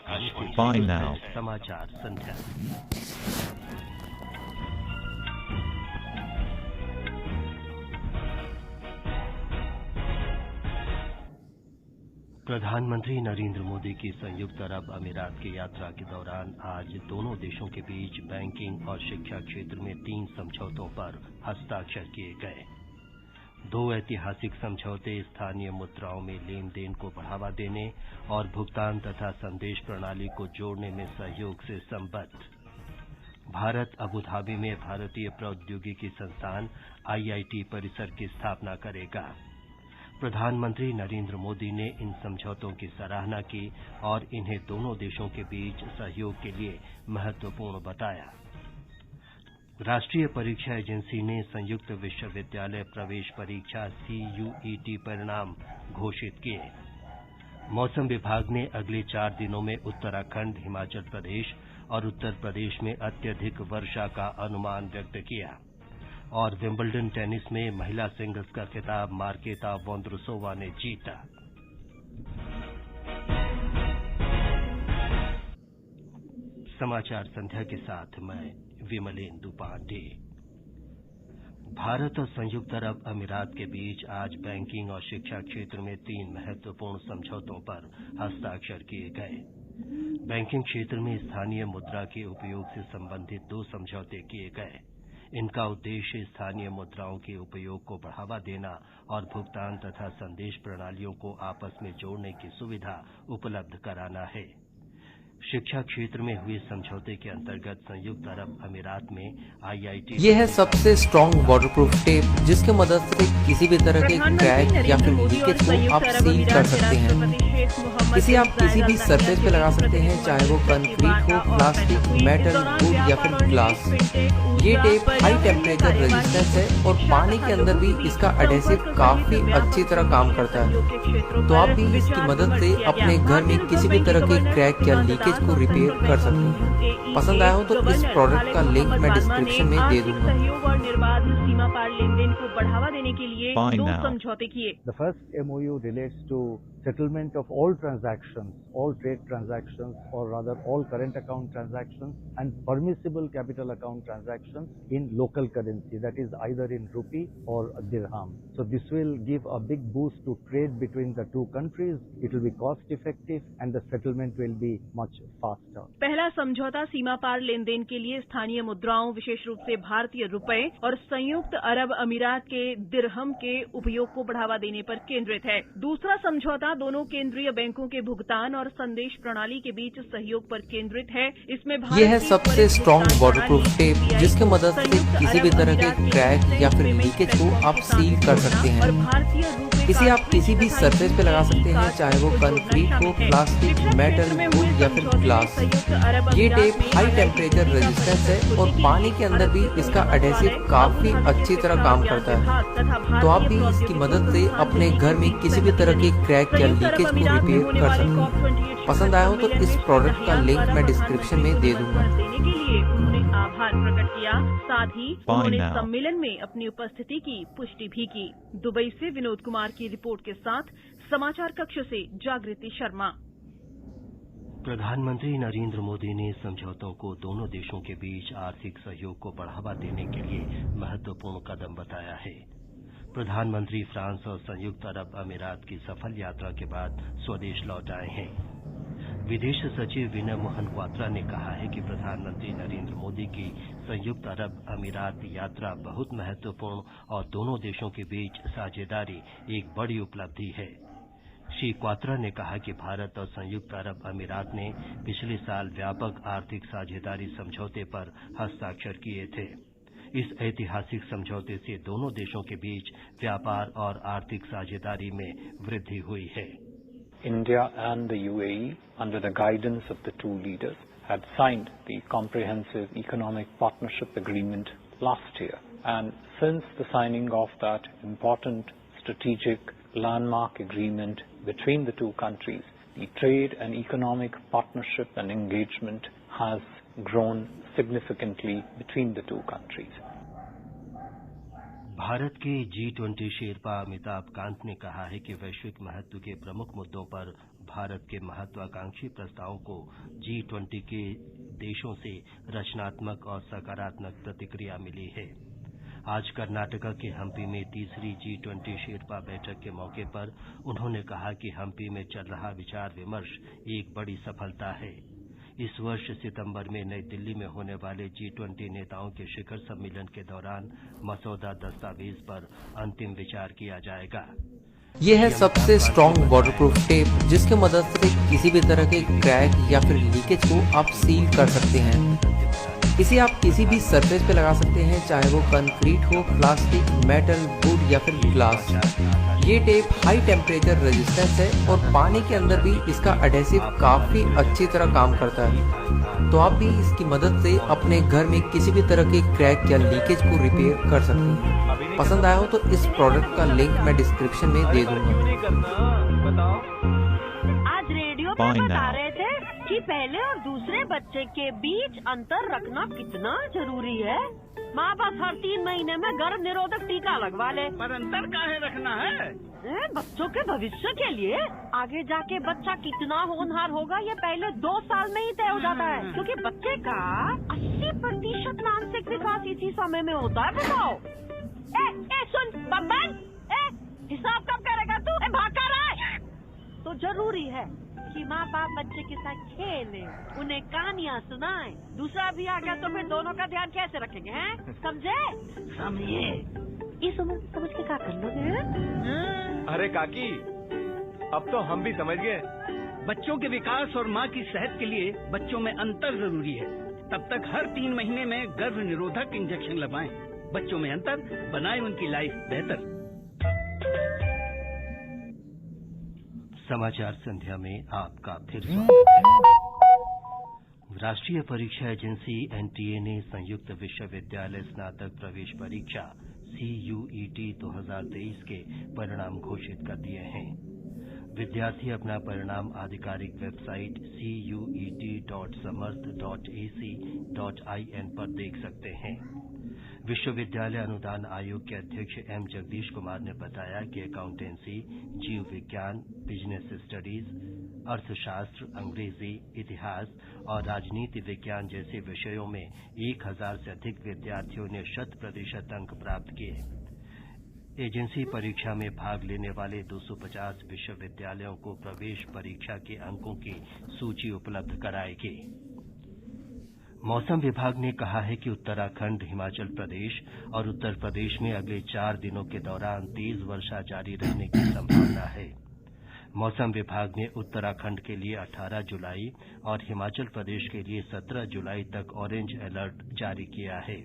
Bye now. समाचार संध्या। प्रधानमंत्री नरेंद्र मोदी की संयुक्त अरब अमीरात की यात्रा के दौरान आज दोनों देशों के बीच बैंकिंग और शिक्षा क्षेत्र में 3 समझौतों पर हस्ताक्षर किए गए। 2 ऐतिहासिक समझौते स्थानीय मुद्राओं में लेन देन को बढ़ावा देने और भुगतान तथा संदेश प्रणाली को जोड़ने में सहयोग से संबद्ध। भारत अबू धाबी में भारतीय प्रौद्योगिकी संस्थान IIT परिसर की स्थापना करेगा। प्रधानमंत्री नरेंद्र मोदी ने इन समझौतों की सराहना की और इन्हें दोनों देशों के बीच सहयोग के लिए महत्वपूर्ण बताया। राष्ट्रीय परीक्षा एजेंसी ने संयुक्त विश्वविद्यालय प्रवेश परीक्षा CUET परिणाम घोषित किए। मौसम विभाग ने अगले 4 दिनों में उत्तराखंड, हिमाचल प्रदेश और उत्तर प्रदेश में अत्यधिक वर्षा का अनुमान व्यक्त किया। और विंबलडन टेनिस में महिला सिंगल्स का खिताब मार्केता वोंद्रुसोवा ने जीता। समाचार संध्या के साथ मैं विमलेंदु पांडे। भारत और संयुक्त अरब अमीरात के बीच आज बैंकिंग और शिक्षा क्षेत्र में 3 महत्वपूर्ण समझौतों पर हस्ताक्षर किए गए। बैंकिंग क्षेत्र में स्थानीय मुद्रा के उपयोग से संबंधित 2 समझौते किए गए। इनका उद्देश्य स्थानीय मुद्राओं के उपयोग को बढ़ावा देना और भुगतान तथा संदेश प्रणालियों को आपस में जोड़ने की सुविधा उपलब्ध कराना है। शिक्षा क्षेत्र में हुए समझौते के अंतर्गत संयुक्त अरब अमीरात में IIT ये है सबसे स्ट्रॉन्ग वाटरप्रूफ टेप जिसके मदद से किसी भी तरह के क्रैक या फिर लीकेज को आप सील कर सकते हैं। इसे आप किसी भी सरफेस पे लगा सकते हैं, चाहे वो कंक्रीट हो, प्लास्टिक, मेटल, वुड या फिर ग्लास। ये टेप हाई टेम्परेचर रेजिस्टेंस है और पानी के अंदर भी इसका एडेसिव काफी अच्छी तरह काम करता है। तो आप भी इसकी मदद से अपने घर में किसी भी तरह के क्रैक या लीकेज को रिपेयर कर सकते हैं। पसंद आया हो तो इस प्रोडक्ट का लिंक मैं डिस्क्रिप्शन में दे दूंगा। सहयोग और निर्बाध सीमा पार लेन देन को बढ़ावा देने के लिए 2 समझौते किए। The first MOU relates to settlement of all transactions, all trade transactions, or rather all current account transactions and permissible capital account transactions in local currency, that is either in rupee or dirham. So this will give a big boost to trade between the 2 countries. It will be cost effective and the settlement will be much faster. पहला समझौता सीमा पार लेन then के लिए स्थानीय मुद्राओं, विशेष रूप से भारतीय रुपए और संयुक्त अरब अमीरात के दिरहम के उपयोग को बढ़ावा देने पर केंद्रित है। दूसरा समझौता दोनों केंद्रीय बैंकों के भुगतान और संदेश प्रणाली के बीच सहयोग पर केंद्रित है। इसमें ये है सबसे स्ट्रॉन्ग वाटरप्रूफ टेप जिसके मदद से किसी भी तरह के क्रैक या फिर लीकेज को आप सील कर सकते हैं। इसे आप किसी भी सरफेस पे लगा सकते हैं, चाहे वो कंक्रीट हो, प्लास्टिक, मेटल, वुड या फिर ग्लास। ये टेप हाई टेम्परेचर रेजिस्टेंस है और पानी के अंदर भी इसका एडेसिव काफी अच्छी तरह काम करता है। तो आप भी इसकी मदद से अपने घर में किसी भी तरह के क्रैक या लीकेज को रिपेयर कर सकते हैं। पसंद आया हो तो इस प्रोडक्ट का लिंक मैं डिस्क्रिप्शन में दे दूंगा। उन्होंने आभार प्रकट किया। साथ ही उन्होंने सम्मेलन में अपनी उपस्थिति की पुष्टि भी की। दुबई से विनोद कुमार की रिपोर्ट के साथ समाचार कक्ष से जागृति शर्मा। प्रधानमंत्री नरेंद्र मोदी ने समझौतों को दोनों देशों के बीच आर्थिक सहयोग को बढ़ावा देने के लिए महत्वपूर्ण कदम बताया है। प्रधानमंत्री फ्रांस और संयुक्त अरब अमीरात की सफल यात्रा के बाद स्वदेश लौट आए हैं। विदेश सचिव विनय मोहन क्वात्रा ने कहा है कि प्रधानमंत्री नरेंद्र मोदी की संयुक्त अरब अमीरात यात्रा बहुत महत्वपूर्ण और दोनों देशों के बीच साझेदारी एक बड़ी उपलब्धि है। श्री क्वात्रा ने कहा कि भारत और संयुक्त अरब अमीरात ने पिछले साल व्यापक आर्थिक साझेदारी समझौते पर हस्ताक्षर किए थे। इस ऐतिहासिक समझौते से दोनों देशों के बीच व्यापार और आर्थिक साझेदारी में वृद्धि हुई है। India and the UAE, under the guidance of the 2 leaders, had signed the Comprehensive Economic Partnership Agreement last year. And since the signing of that important strategic landmark agreement between the 2 countries, the trade and economic partnership and engagement has grown significantly between the 2 countries. Bharat के G20 Sherpa Amitabh Kant ने कहा है कि वैश्विक महत्व के प्रमुख मुद्दों पर भारत के महत्वाकांक्षी प्रस्तावों को G20 के देशों से रचनात्मक और सकारात्मक प्रतिक्रिया मिली है। आज कर्नाटका के हम्पी में तीसरी G20 शेरपा बैठक के मौके पर उन्होंने कहा कि हम्पी में चल रहा विचार विमर्श एक बड़ी सफलता है। इस वर्ष सितंबर में नई दिल्ली में होने वाले G20 नेताओं के शिखर सम्मेलन के दौरान मसौदा दस्तावेज पर अंतिम विचार किया जाएगा। ये है सबसे स्ट्रॉन्ग वाटरप्रूफ टेप, जिसकी मदद से किसी भी तरह के क्रैक या फिर लीकेज को आप सील कर सकते हैं। इसे आप किसी भी सरफेस पे लगा सकते हैं, चाहे वो कंक्रीट हो, प्लास्टिक, मेटल, वुड या फिर ग्लास। ये टेप हाई टेम्परेचर रेजिस्टेंस है और पानी के अंदर भी इसका एडहेसिव काफी अच्छी तरह काम करता है। तो आप भी इसकी मदद से अपने घर में किसी भी तरह के क्रैक या लीकेज को रिपेयर कर सकते हैं। पसंद आया हो तो इस प्रोडक्ट का लिंक मैं डिस्क्रिप्शन में दे दूंगा। आज रेडियो पे बता रहे थे कि पहले और दूसरे बच्चे के बीच अंतर रखना कितना जरूरी है। माँ बाप हर 3 महीने में गर्भ निरोधक टीका लगवा ले। पर अंतर काहे रखना है? बच्चों के भविष्य के लिए। आगे जाके बच्चा कितना होनहार होगा ये पहले 2 साल में ही तय हो जाता है, क्योंकि बच्चे का 80% मानसिक विकास इसी समय में होता है। बताओ। सुन बब्बन, हिसाब कब करेगा तू? भाग कर रहा है। तो जरूरी है कि माँ बाप बच्चे के साथ खेलें, उन्हें कहानियाँ सुनाएं। दूसरा भी आ गया तो फिर दोनों का ध्यान कैसे रखेंगे, हैं? समझे? समझिए। इस उम्र समझ के क्या कर लोगे? अरे काकी, अब तो हम भी समझ गए। बच्चों के विकास और माँ की सेहत के लिए बच्चों में अंतर जरूरी है। तब तक हर 3 महीने में गर्भ निरोधक इंजेक्शन लगवाएं। बच्चों में अंतर बनाए उनकी लाइफ बेहतर। समाचार संध्या में आपका फिर स्वागत है। राष्ट्रीय परीक्षा एजेंसी NTA ने संयुक्त विश्वविद्यालय स्नातक प्रवेश परीक्षा CUET 2023 के परिणाम घोषित कर दिए हैं। विद्यार्थी अपना परिणाम आधिकारिक वेबसाइट cuet.samarth.ac.in पर देख सकते हैं। विश्वविद्यालय अनुदान आयोग के अध्यक्ष M जगदीश कुमार ने बताया कि अकाउंटेंसी, जीव विज्ञान, बिजनेस स्टडीज, अर्थशास्त्र, अंग्रेजी, इतिहास और राजनीति विज्ञान जैसे विषयों में 1000 से अधिक विद्यार्थियों ने 100% अंक प्राप्त किए। एजेंसी परीक्षा में भाग लेने वाले 250 विश्वविद्यालयों को प्रवेश परीक्षा के अंकों की सूची उपलब्ध कराएगी। मौसम विभाग ने कहा है कि उत्तराखंड, हिमाचल प्रदेश और उत्तर प्रदेश में अगले 4 दिनों के दौरान तेज वर्षा जारी रहने की संभावना है। मौसम विभाग ने उत्तराखंड के लिए 18 जुलाई और हिमाचल प्रदेश के लिए 17 जुलाई तक ऑरेंज अलर्ट जारी किया है।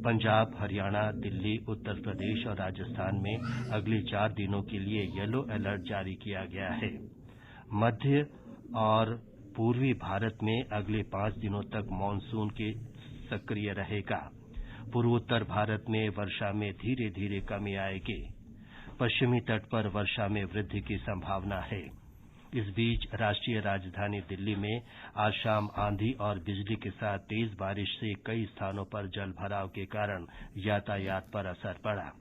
पंजाब, हरियाणा, दिल्ली, उत्तर प्रदेश और राजस्थान में अगले 4 दिनों के लिए येलो अलर्ट जारी किया गया है। मध्य और पूर्वी भारत में अगले 5 दिनों तक मानसून के सक्रिय रहेगा। पूर्वोत्तर भारत में वर्षा में धीरे धीरे कमी आएगी। पश्चिमी तट पर वर्षा में वृद्धि की संभावना है। इस बीच राष्ट्रीय राजधानी दिल्ली में आज शाम आंधी और बिजली के साथ तेज बारिश से कई स्थानों पर जलभराव के कारण यातायात पर असर पड़ा।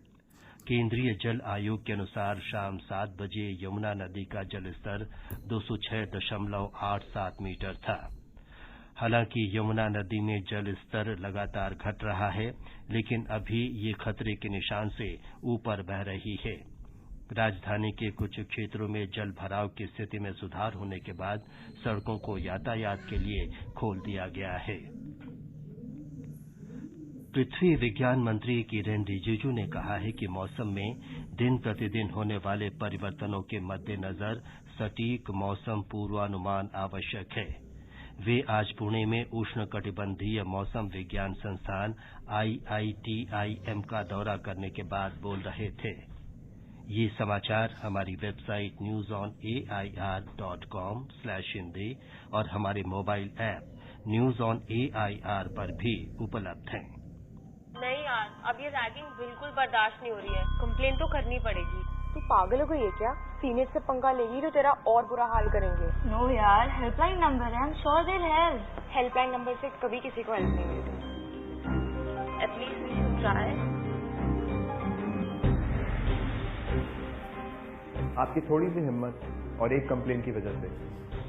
केंद्रीय जल आयोग के अनुसार शाम 7 बजे यमुना नदी का जलस्तर 206.87 मीटर था। हालांकि यमुना नदी में जल स्तर लगातार घट रहा है, लेकिन अभी ये खतरे के निशान से ऊपर बह रही है। राजधानी के कुछ क्षेत्रों में जल भराव की स्थिति में सुधार होने के बाद सड़कों को यातायात के लिए खोल दिया गया है। पृथ्वी विज्ञान मंत्री किरेन रिजिजू ने कहा है कि मौसम में दिन प्रतिदिन होने वाले परिवर्तनों के मद्देनजर सटीक मौसम पूर्वानुमान आवश्यक है। वे आज पुणे में उष्णकटिबंधीय मौसम विज्ञान संस्थान IITIM का दौरा करने के बाद बोल रहे थे। ये समाचार हमारी वेबसाइट newsonair.com/hindi और हमारे mobile app news on AIR पर भी उपलब्ध हैं। नहीं यार, अब ये रैगिंग बिल्कुल बर्दाश्त नहीं हो रही है। कंप्लेन तो करनी पड़ेगी। तू पागल हो गई है क्या? सीनियर से पंगा लेगी तो तेरा और बुरा हाल करेंगे। नो यार, हेल्पलाइन नंबर है, I am sure they will help. Helpline number से कभी किसी को हेल्प नहीं मिलती। At least we should try. आपकी थोड़ी सी हिम्मत और एक कंप्लेन की वजह से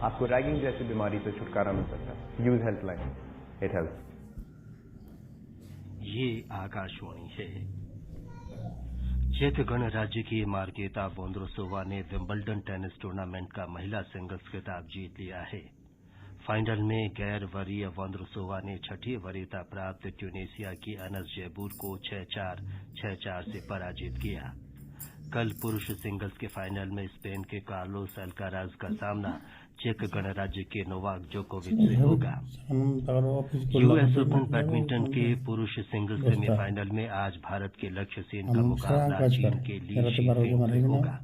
आपको रैगिंग जैसी बीमारी से छुटकारा मिल सकता है। Use helpline, it helps. ये आकाशवाणी है। चेक गणराज्य की मार्केता वोंद्रोसोवा ने विंबलडन टेनिस टूर्नामेंट का महिला सिंगल्स खिताब जीत लिया है। फाइनल में गैर वरीय वोंद्रोसोवा ने छठी वरीयता प्राप्त ट्यूनीसिया की अनस जैबूर को 6-4, 6-4 से पराजित किया। कल पुरुष सिंगल्स के फाइनल में स्पेन के कार्लोस अल्काराज का सामना चेक गणराज्य के नोवाक जोकोविच से होगा। यूएस ओपन बैडमिंटन के पुरुष सिंगल्स सेमीफाइनल में आज भारत के लक्ष्य सेन का मुकाबला चीन के ली शीफेंग से होगा।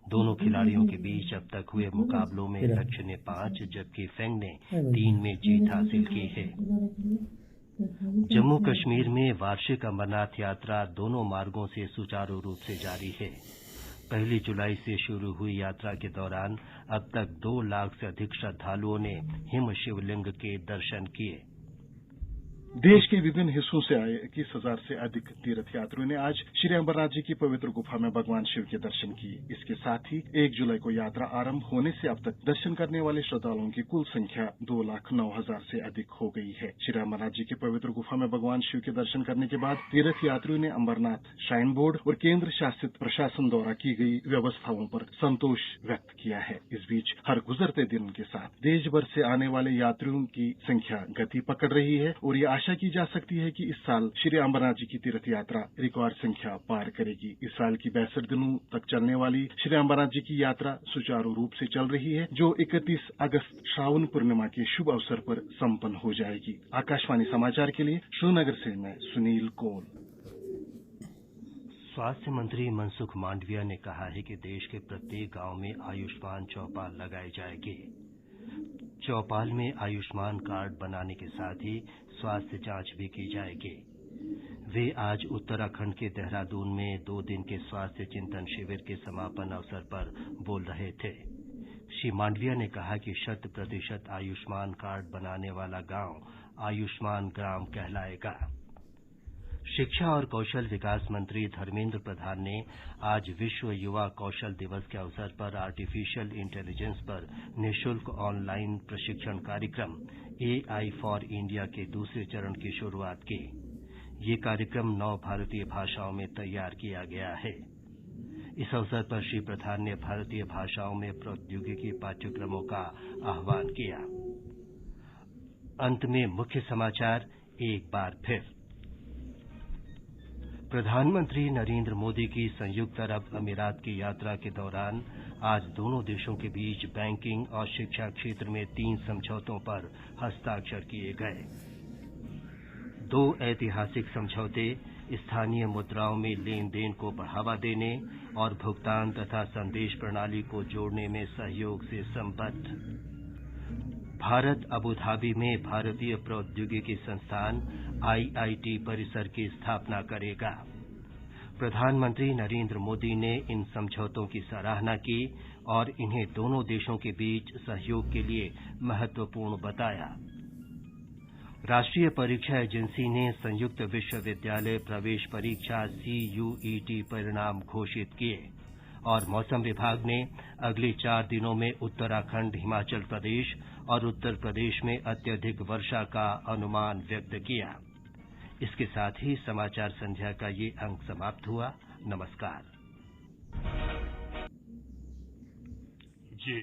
दोनों खिलाड़ियों के बीच अब तक हुए मुकाबलों में लक्ष्य ने 5 जबकि फेंग ने 3 में जीत हासिल की है। जम्मू कश्मीर में वार्षिक अमरनाथ यात्रा दोनों मार्गों से सुचारू रूप से जारी है। 1 जुलाई से शुरू हुई यात्रा के दौरान अब तक 2 लाख से अधिक श्रद्धालुओं ने हिम शिवलिंग के दर्शन किए। देश के विभिन्न हिस्सों से आए 21,000 से अधिक तीर्थयात्रियों ने आज श्री अमरनाथ जी की पवित्र गुफा में भगवान शिव के दर्शन किए। इसके साथ ही 1 जुलाई को यात्रा आरंभ होने से अब तक दर्शन करने वाले श्रद्धालुओं की कुल संख्या 2,09,000 से अधिक हो गई है। श्री अमरनाथ जी की पवित्र गुफा में भगवान शिव के दर्शन करने के बाद तीर्थयात्रियों ने अमरनाथ श्राइन बोर्ड और केंद्र शासित प्रशासन द्वारा की गई व्यवस्थाओं पर संतोष व्यक्त किया है। इस बीच हर गुजरते दिन के साथ देश भर से आने वाले यात्रियों की संख्या गति पकड़ रही है और ये आशा की जा सकती है कि इस साल श्री अमरनाथ जी की तीर्थ यात्रा रिकॉर्ड संख्या पार करेगी। इस साल की 62 दिनों तक चलने वाली श्री अमरनाथ जी की यात्रा सुचारू रूप से चल रही है, जो 31 अगस्त श्रावण पूर्णिमा के शुभ अवसर पर संपन्न हो जाएगी। आकाशवाणी समाचार के लिए श्रीनगर से मैं सुनील कौल। स्वास्थ्य मंत्री मनसुख मांडविया ने कहा है कि देश के प्रत्येक गांव में आयुष्मान चौपाल लगाए जाएंगे। चौपाल में आयुष्मान कार्ड बनाने के साथ ही स्वास्थ्य जांच भी की जाएगी। वे आज उत्तराखंड के देहरादून में 2 दिन के स्वास्थ्य चिंतन शिविर के समापन अवसर पर बोल रहे थे। श्री मांडविया ने कहा कि 100% आयुष्मान कार्ड बनाने वाला गांव आयुष्मान ग्राम कहलाएगा। शिक्षा और कौशल विकास मंत्री धर्मेंद्र प्रधान ने आज विश्व युवा कौशल दिवस के अवसर पर आर्टिफिशियल इंटेलिजेंस पर निःशुल्क ऑनलाइन प्रशिक्षण कार्यक्रम AI फॉर इंडिया के दूसरे चरण की शुरुआत की। ये कार्यक्रम 9 भारतीय भाषाओं में तैयार किया गया है। इस अवसर पर श्री प्रधान ने भारतीय भाषाओं में प्रौद्योगिकी पाठ्यक्रमों का आह्वान किया। अंत में मुख्य समाचार एक बार फिर। प्रधानमंत्री नरेंद्र मोदी की संयुक्त अरब अमीरात की यात्रा के दौरान आज दोनों देशों के बीच बैंकिंग और शिक्षा क्षेत्र में 3 समझौतों पर हस्ताक्षर किए गए। 2 ऐतिहासिक समझौते स्थानीय मुद्राओं में लेन देन को बढ़ावा देने और भुगतान तथा संदेश प्रणाली को जोड़ने में सहयोग से संबद्ध। भारत अबुधाबी में भारतीय प्रौद्योगिकी संस्थान IIT परिसर की स्थापना करेगा। प्रधानमंत्री नरेंद्र मोदी ने इन समझौतों की सराहना की और इन्हें दोनों देशों के बीच सहयोग के लिए महत्वपूर्ण बताया। राष्ट्रीय परीक्षा एजेंसी ने संयुक्त विश्वविद्यालय प्रवेश परीक्षा CUET परिणाम घोषित किए और मौसम विभाग ने अगले 4 दिनों में उत्तराखंड, हिमाचल प्रदेश और उत्तर प्रदेश में अत्यधिक वर्षा का अनुमान व्यक्त किया। इसके साथ ही समाचार संध्या का ये अंक समाप्त हुआ। नमस्कार।